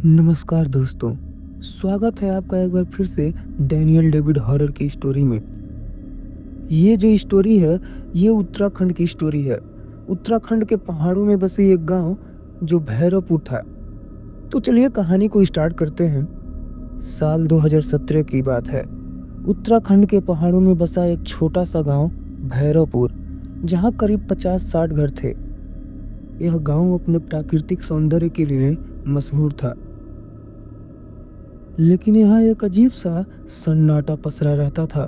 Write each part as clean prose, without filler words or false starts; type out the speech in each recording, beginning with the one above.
नमस्कार दोस्तों, स्वागत है आपका एक बार फिर से डैनियल डेविड हॉरर की स्टोरी में। ये जो स्टोरी है, ये उत्तराखंड की स्टोरी है। उत्तराखंड के पहाड़ों में बसी एक गांव जो भैरवपुर था। तो चलिए कहानी को स्टार्ट करते हैं। साल 2017 की बात है। उत्तराखंड के पहाड़ों में बसा एक छोटा सा गांव भैरवपुर, जहां करीब 50-60 घर थे। यह गांव अपने प्राकृतिक सौंदर्य के लिए मशहूर था, लेकिन यहाँ एक अजीब सा सन्नाटा पसरा रहता था।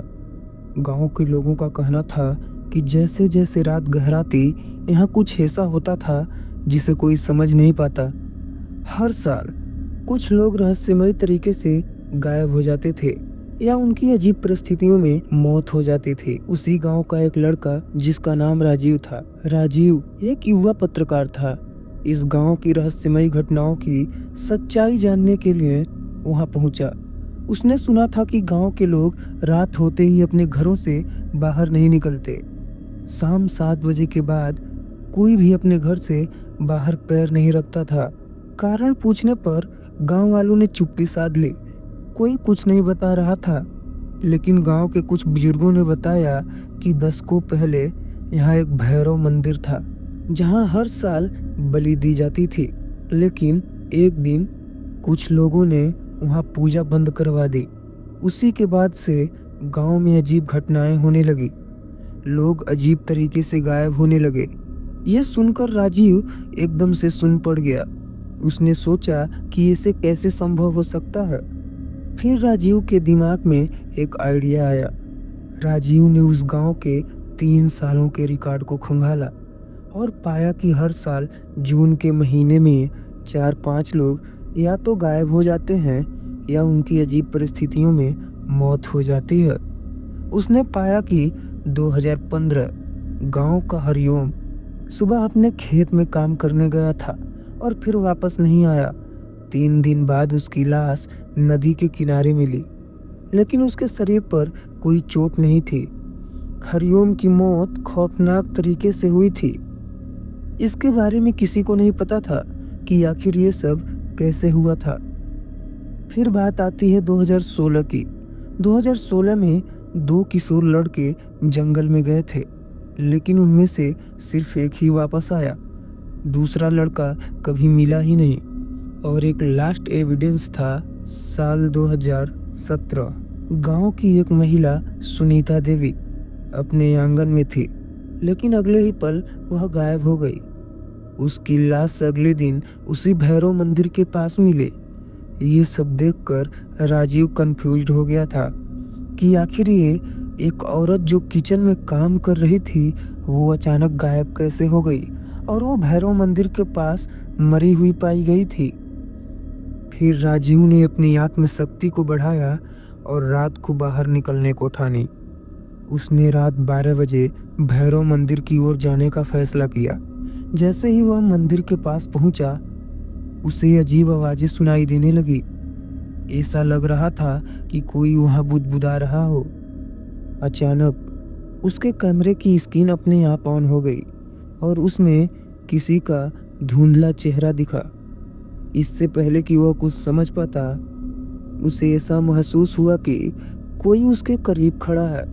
गांव के लोगों का कहना था कि जैसे जैसे रात गहराती, यहाँ कुछ ऐसा होता था जिसे कोई समझ नहीं पाता। हर साल कुछ लोग रहस्यमय तरीके से गायब हो जाते थे या उनकी अजीब परिस्थितियों में मौत हो जाती थी। उसी गांव का एक लड़का जिसका नाम राजीव था। राजीव एक युवा पत्रकार था। इस गांव की रहस्यमय घटनाओं की सच्चाई जानने के लिए वहां पहुंचा। उसने सुना था कि गांव के लोग रात होते ही अपने घरों से बाहर नहीं निकलते। शाम 7 बजे के बाद कोई भी अपने घर से बाहर पैर नहीं रखता था। कारण पूछने पर गांव वालों ने चुप्पी साध ली। कोई कुछ नहीं बता रहा था, लेकिन गांव के कुछ बुजुर्गों ने बताया कि दशकों पहले यहाँ एक भैरव मंदिर था, जहाँ हर साल बलि दी जाती थी। लेकिन एक दिन कुछ लोगों ने वहाँ पूजा बंद करवा दी। उसी के बाद से गांव में अजीब घटनाएं होने लगी। लोग अजीब तरीके से गायब होने लगे। यह सुनकर राजीव एकदम से सुन पड़ गया। उसने सोचा कि इसे कैसे संभव हो सकता है। फिर राजीव के दिमाग में एक आइडिया आया। राजीव ने उस गांव के 3 सालों के रिकॉर्ड को खंगाला और पाया कि हर साल जून के महीने में 4-5 लोग या तो गायब हो जाते हैं या उनकी अजीब परिस्थितियों में मौत हो जाती है। उसने पाया कि 2015 गांव का हरिओम सुबह अपने खेत में काम करने गया था और फिर वापस नहीं आया। 3 दिन बाद उसकी लाश नदी के किनारे मिली, लेकिन उसके शरीर पर कोई चोट नहीं थी। हरिओम की मौत खौफनाक तरीके से हुई थी। इसके बारे में किसी को नहीं पता था कि आखिर ये सब कैसे हुआ था। फिर बात आती है 2016 की। 2016 में 2 किशोर लड़के जंगल में गए थे, लेकिन उनमें से सिर्फ एक ही वापस आया। दूसरा लड़का कभी मिला ही नहीं। और एक लास्ट एविडेंस था साल 2017। गांव की एक महिला सुनीता देवी अपने आंगन में थी, लेकिन अगले ही पल वह गायब हो गई। उसकी लाश अगले दिन उसी भैरव मंदिर के पास मिले। ये सब देखकर राजीव कंफ्यूज्ड हो गया था कि आखिर ये एक औरत जो किचन में काम कर रही थी, वो अचानक गायब कैसे हो गई और वो भैरव मंदिर के पास मरी हुई पाई गई थी। फिर राजीव ने अपनी आत्मशक्ति को बढ़ाया और रात को बाहर निकलने को ठानी। उसने रात 12 बजे भैरव मंदिर की ओर जाने का फैसला किया। जैसे ही वह मंदिर के पास पहुंचा, उसे अजीब आवाजें सुनाई देने लगी। ऐसा लग रहा था कि कोई वहां बुदबुदा रहा हो। अचानक उसके कैमरे की स्क्रीन अपने आप ऑन हो गई और उसमें किसी का धुंधला चेहरा दिखा। इससे पहले कि वह कुछ समझ पाता, उसे ऐसा महसूस हुआ कि कोई उसके करीब खड़ा है।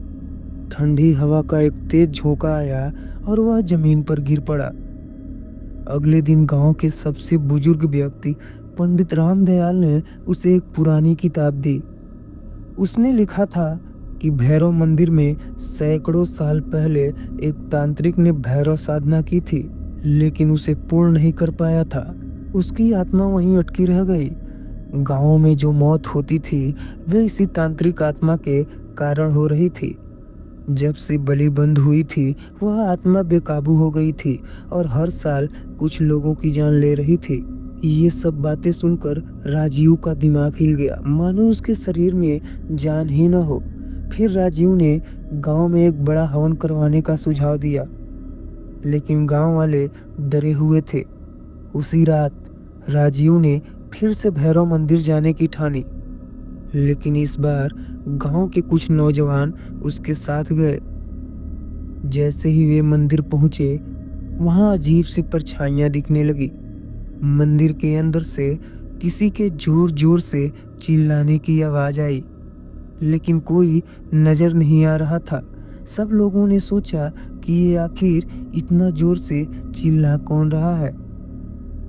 ठंडी हवा का एक तेज झोंका आया और वह जमीन पर गिर पड़ा। अगले दिन गांव के सबसे बुजुर्ग व्यक्ति पंडित रामदयाल ने उसे एक पुरानी किताब दी। उसने लिखा था कि भैरव मंदिर में सैकड़ों साल पहले एक तांत्रिक ने भैरव साधना की थी, लेकिन उसे पूर्ण नहीं कर पाया था। उसकी आत्मा वहीं अटकी रह गई। गांव में जो मौत होती थी, वे इसी तांत्रिक आत्मा के कारण हो रही थी। जब से बलि बंद हुई थी, वह आत्मा बेकाबू हो गई थी और हर साल कुछ लोगों की जान ले रही थी। ये सब बातें सुनकर राजीव का दिमाग हिल गया, मानो उसके शरीर में जान ही न हो। फिर राजीव ने गांव में एक बड़ा हवन करवाने का सुझाव दिया, लेकिन गांव वाले डरे हुए थे। उसी रात राजीव ने फिर से भैरव मंदिर जाने की ठानी, लेकिन इस बार गांव के कुछ नौजवान उसके साथ गए। जैसे ही वे मंदिर पहुंचे, वहां अजीब सी परछाइयां दिखने लगी। मंदिर के अंदर से किसी के जोर जोर से चिल्लाने की आवाज आई, लेकिन कोई नजर नहीं आ रहा था। सब लोगों ने सोचा कि ये आखिर इतना जोर से चिल्ला कौन रहा है।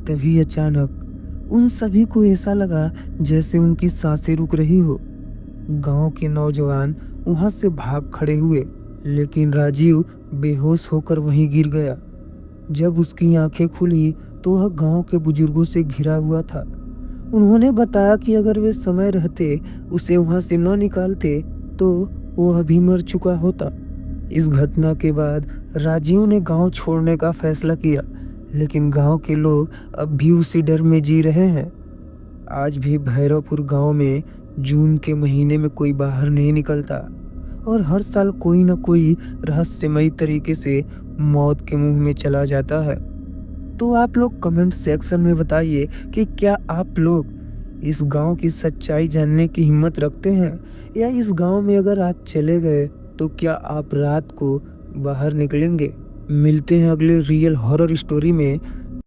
तभी अचानक उन सभी को ऐसा लगा जैसे उनकी सांसें रुक रही हो। गांव के नौजवान वहां से भाग खड़े हुए, लेकिन राजीव बेहोश होकर वहीं गिर गया। जब उसकी आंखें खुली तो वह गांव के बुजुर्गों से घिरा हुआ था। उन्होंने बताया कि अगर वे समय रहते उसे वहां से न निकालते तो वो अभी मर चुका होता। इस घटना के बाद राजीव ने गांव छोड़ने का फैसला किया, लेकिन गांव के लोग अब भी उसी डर में जी रहे हैं। आज भी भैरवपुर गांव में जून के महीने में कोई बाहर नहीं निकलता और हर साल कोई न कोई रहस्यमयी तरीके से मौत के मुंह में चला जाता है। तो आप लोग कमेंट सेक्शन में बताइए कि क्या आप लोग इस गांव की सच्चाई जानने की हिम्मत रखते हैं, या इस गांव में अगर आप चले गए तो क्या आप रात को बाहर निकलेंगे। मिलते हैं अगले रियल हॉरर स्टोरी में।